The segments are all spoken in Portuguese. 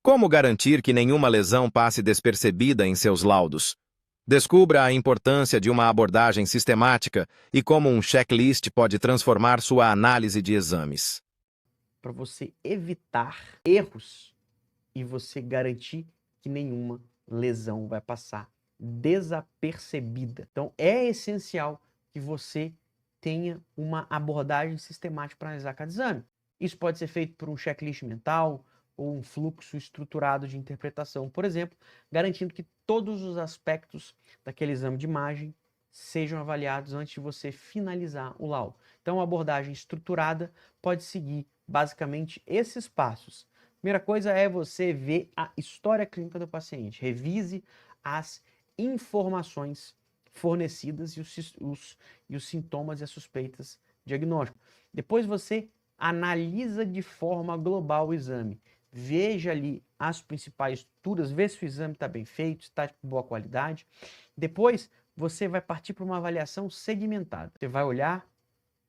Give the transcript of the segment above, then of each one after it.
Como garantir que nenhuma lesão passe despercebida em seus laudos? Descubra a importância de uma abordagem sistemática e como um checklist pode transformar sua análise de exames. Para você evitar erros e você garantir que nenhuma lesão vai passar desapercebida. Então, é essencial que você tenha uma abordagem sistemática para analisar cada exame. Isso pode ser feito por um checklist mental ou um fluxo estruturado de interpretação, por exemplo, garantindo que todos os aspectos daquele exame de imagem sejam avaliados antes de você finalizar o laudo. Então, a abordagem estruturada pode seguir basicamente esses passos. Primeira coisa é você ver a história clínica do paciente. Revise as informações fornecidas e os sintomas e as suspeitas diagnósticas. Depois você analisa de forma global o exame. Veja ali as principais estruturas, vê se o exame está bem feito, está de boa qualidade. Depois você vai partir para uma avaliação segmentada. Você vai olhar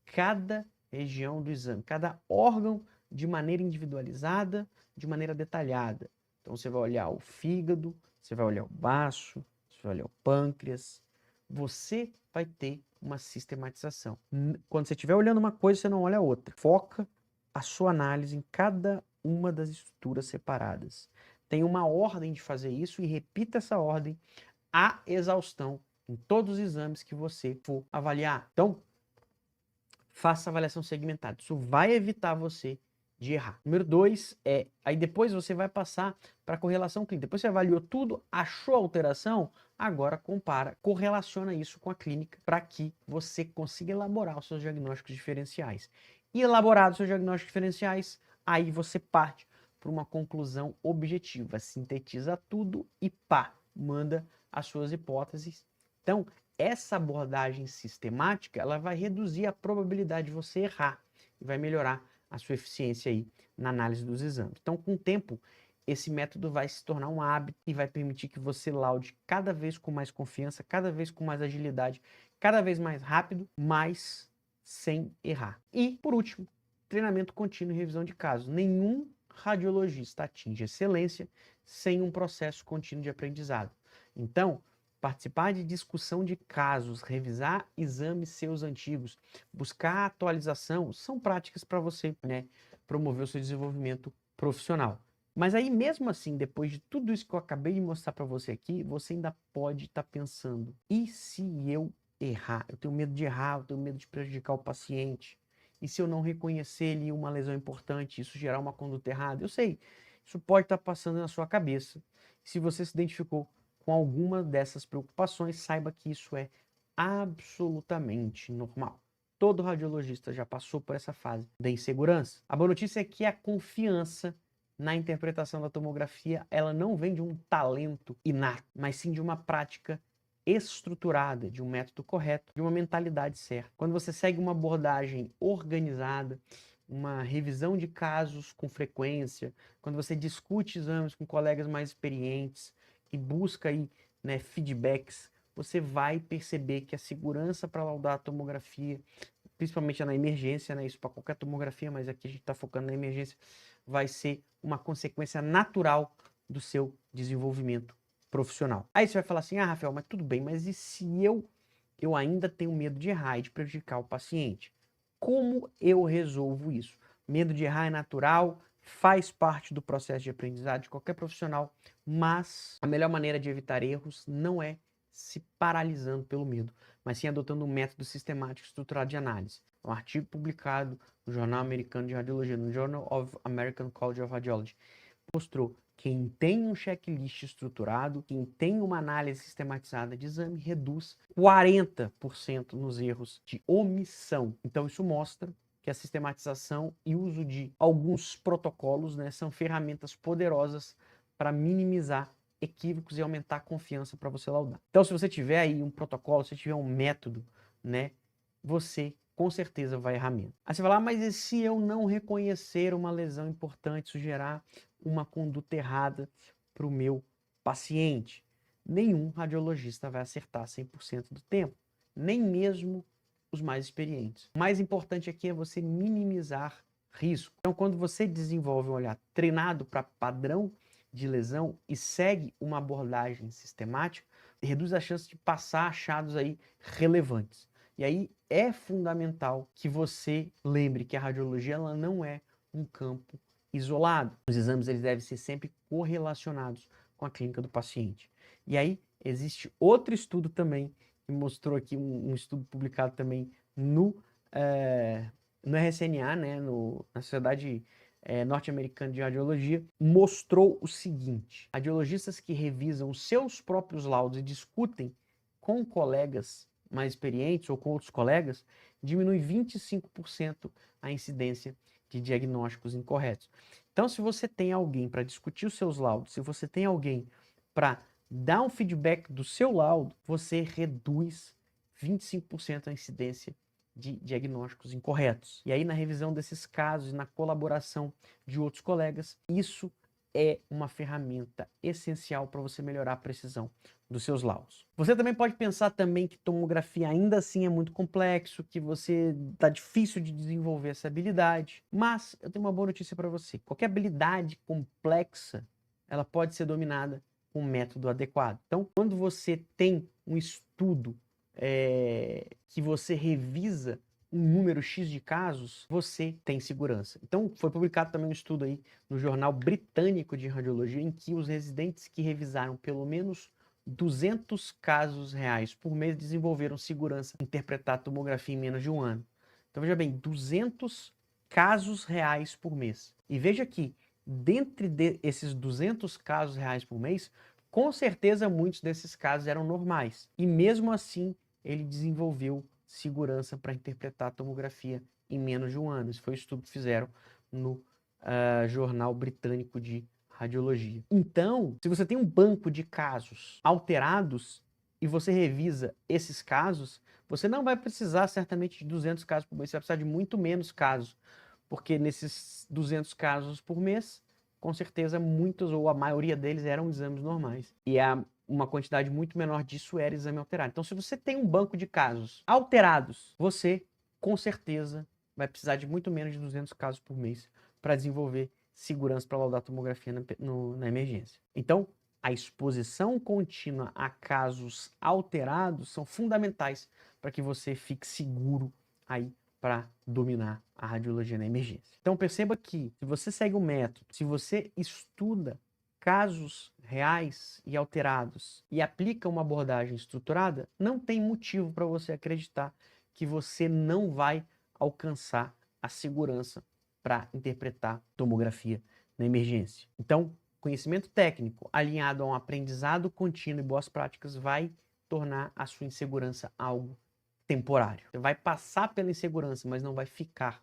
cada região do exame, cada órgão de maneira individualizada, de maneira detalhada. Então você vai olhar o fígado, você vai olhar o baço, você vai olhar o pâncreas. Você vai ter uma sistematização. Quando você estiver olhando uma coisa, você não olha a outra. Foca a sua análise em cada uma das estruturas separadas. Tem uma ordem de fazer isso e repita essa ordem à exaustão em todos os exames que você for avaliar. Então, faça avaliação segmentada. Isso vai evitar você de errar. Número 2 aí depois você vai passar para correlação clínica. Depois você avaliou tudo, achou alteração, agora compara, correlaciona isso com a clínica para que você consiga elaborar os seus diagnósticos diferenciais. E elaborados os seus diagnósticos diferenciais, aí você parte para uma conclusão objetiva, sintetiza tudo e pá, manda as suas hipóteses. Então, essa abordagem sistemática, ela vai reduzir a probabilidade de você errar e vai melhorar a sua eficiência aí na análise dos exames. Então, com o tempo, esse método vai se tornar um hábito e vai permitir que você laude cada vez com mais confiança, cada vez com mais agilidade, cada vez mais rápido, mas sem errar. E, por último, treinamento contínuo e revisão de casos. Nenhum radiologista atinge excelência sem um processo contínuo de aprendizado. Então, participar de discussão de casos, revisar exames seus antigos, buscar atualização, são práticas para você, promover o seu desenvolvimento profissional. Mas aí, mesmo assim, depois de tudo isso que eu acabei de mostrar para você aqui, você ainda pode estar pensando, e se eu errar? Eu tenho medo de errar, eu tenho medo de prejudicar o paciente. E se eu não reconhecer ali uma lesão importante, isso gerar uma conduta errada? Eu sei, isso pode estar passando na sua cabeça. Se você se identificou com alguma dessas preocupações, saiba que isso é absolutamente normal. Todo radiologista já passou por essa fase da insegurança. A boa notícia é que a confiança na interpretação da tomografia, ela não vem de um talento inato, mas sim de uma prática estruturada, de um método correto, de uma mentalidade certa. Quando você segue uma abordagem organizada, uma revisão de casos com frequência, quando você discute exames com colegas mais experientes, e busca aí, feedbacks, você vai perceber que a segurança para laudar a tomografia, principalmente na emergência, isso para qualquer tomografia, mas aqui a gente está focando na emergência, vai ser uma consequência natural do seu desenvolvimento profissional. Aí você vai falar assim, Rafael, mas tudo bem, mas e se eu ainda tenho medo de errar e de prejudicar o paciente? Como eu resolvo isso? Medo de errar é natural, faz parte do processo de aprendizado de qualquer profissional, mas a melhor maneira de evitar erros não é se paralisando pelo medo, mas sim adotando um método sistemático estruturado de análise. Um artigo publicado no Jornal Americano de Radiologia, no Journal of American College of Radiology, mostrou que quem tem um checklist estruturado, quem tem uma análise sistematizada de exame, reduz 40% nos erros de omissão. Então isso mostra que a sistematização e o uso de alguns protocolos, são ferramentas poderosas para minimizar equívocos e aumentar a confiança para você laudar. Então, se você tiver aí um protocolo, se tiver um método, você com certeza vai errar menos. Aí você vai lá, mas e se eu não reconhecer uma lesão importante, isso gerar uma conduta errada para o meu paciente? Nenhum radiologista vai acertar 100% do tempo, nem mesmo os mais experientes. O mais importante aqui é você minimizar risco. Então, quando você desenvolve um olhar treinado para padrão de lesão e segue uma abordagem sistemática, reduz a chance de passar achados aí relevantes. E aí é fundamental que você lembre que a radiologia ela não é um campo isolado. Os exames eles devem ser sempre correlacionados com a clínica do paciente. E aí existe outro estudo também que mostrou aqui, um estudo publicado também no RSNA, né, na Sociedade Norte-Americana de Radiologia, mostrou o seguinte: radiologistas que revisam seus próprios laudos e discutem com colegas mais experientes ou com outros colegas, diminui 25% a incidência de diagnósticos incorretos. Então, se você tem alguém para discutir os seus laudos, se você tem alguém para dar um feedback do seu laudo, você reduz 25% a incidência de diagnósticos incorretos. E aí, na revisão desses casos, na colaboração de outros colegas, isso é uma ferramenta essencial para você melhorar a precisão dos seus laudos. Você também pode pensar também que tomografia ainda assim é muito complexo, que você tá difícil de desenvolver essa habilidade, mas eu tenho uma boa notícia para você. Qualquer habilidade complexa, ela pode ser dominada com um método adequado. Então, quando você tem um estudo que você revisa um número X de casos, você tem segurança. Então, foi publicado também um estudo aí no Jornal Britânico de Radiologia, em que os residentes que revisaram pelo menos 200 casos reais por mês desenvolveram segurança em interpretar a tomografia em menos de um ano. Então, veja bem, 200 casos reais por mês. E veja que, dentre esses 200 casos reais por mês, com certeza muitos desses casos eram normais. E mesmo assim, ele desenvolveu segurança para interpretar a tomografia em menos de um ano. Esse foi o estudo que fizeram no Jornal Britânico de Radiologia. Então, se você tem um banco de casos alterados e você revisa esses casos, você não vai precisar certamente de 200 casos por mês, você vai precisar de muito menos casos, porque nesses 200 casos por mês, com certeza muitos ou a maioria deles eram exames normais. E uma quantidade muito menor disso era exame alterado. Então, se você tem um banco de casos alterados, você, com certeza, vai precisar de muito menos de 200 casos por mês para desenvolver segurança para laudar a tomografia na emergência. Então, a exposição contínua a casos alterados são fundamentais para que você fique seguro aí para dominar a radiologia na emergência. Então, perceba que, se você segue o método, se você estuda casos reais e alterados e aplica uma abordagem estruturada, não tem motivo para você acreditar que você não vai alcançar a segurança para interpretar tomografia na emergência. Então, conhecimento técnico alinhado a um aprendizado contínuo e boas práticas vai tornar a sua insegurança algo temporário. Você vai passar pela insegurança, mas não vai ficar